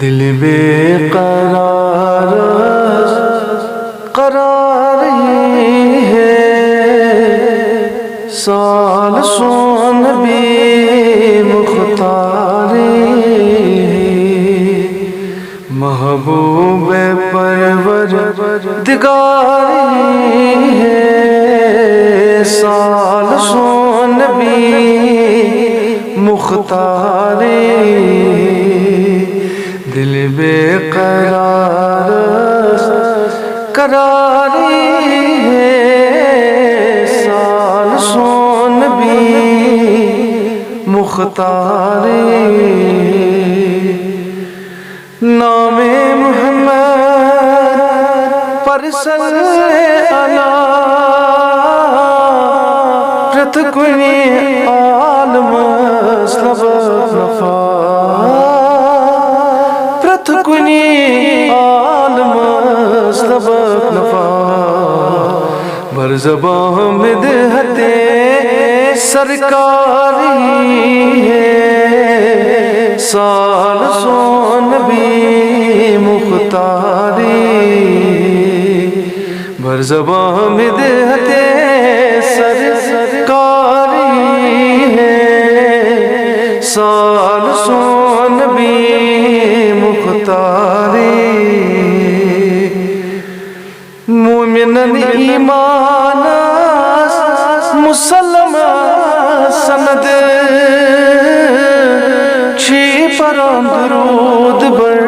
دل بے قرار قراری ہے، سال سون بھی مختاری ہے، محبوب پروردگاری ہے، سال سون بھی مختاری، دل بے قرار قراری ہے، سال سون بھی مختاری، نام محمد پر صلی اللہ پرتھکنی عالم سبب نفا، پرتھکنی عالم سبب نفا، بر زباں مدحت سرکاری ہے، سال سون بھی مختاری، بر زباں مدحت سرکاری ہے، سال سون بھی مختاری، مومنن ایمان مسلم سند چھی پران درود بر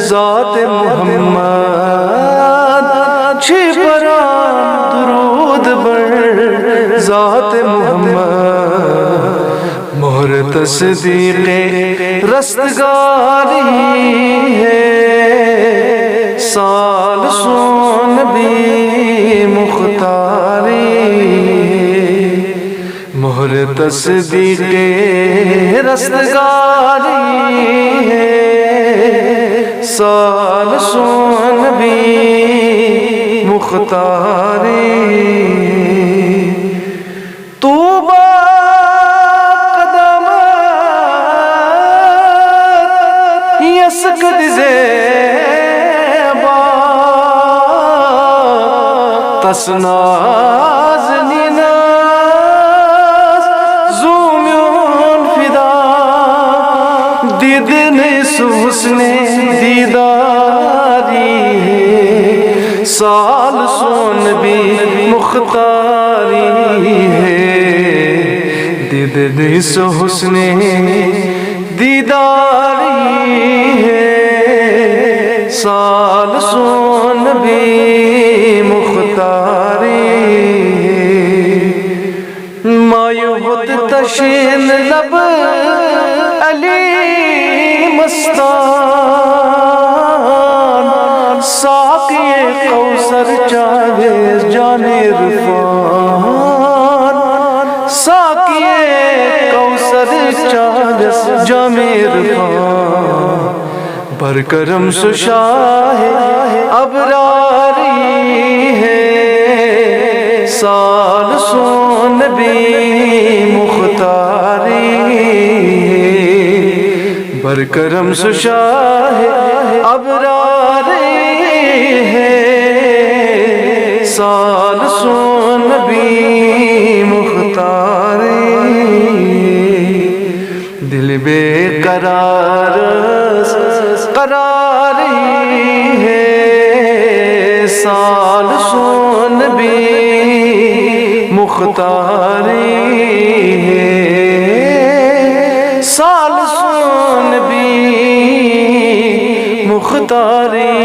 ذات محمد، چھی پران درود بر ذات محمد، مہر تصدیق رستگاری ہے، سال سون بھی مختاری، مہر تصدیق رستگاری ہے، سال سون بھی مختاری، طوبی قدمت یسکد زیبا تسناز نیناز زومیون فدا، دیدن حسن دیداری ہے، سال سون بھی مختاری ہے، دیدن حسن دیداری ہے، سال سون بھی مختاری، مایوت تشین لب علی مستان، ساقی کوثر چاہے جان عرفان، ساقی کوثر چاہے جام عرفان، برکرم سشاہ ابراری ہے، سال سون بھی مختاری، برکرم سشاہ ابراری ہے، سال سون بھی مختاری، دل بے قرار قراری ہے، سال سون بھی مختاری ہے، سال سون بھی مختاری۔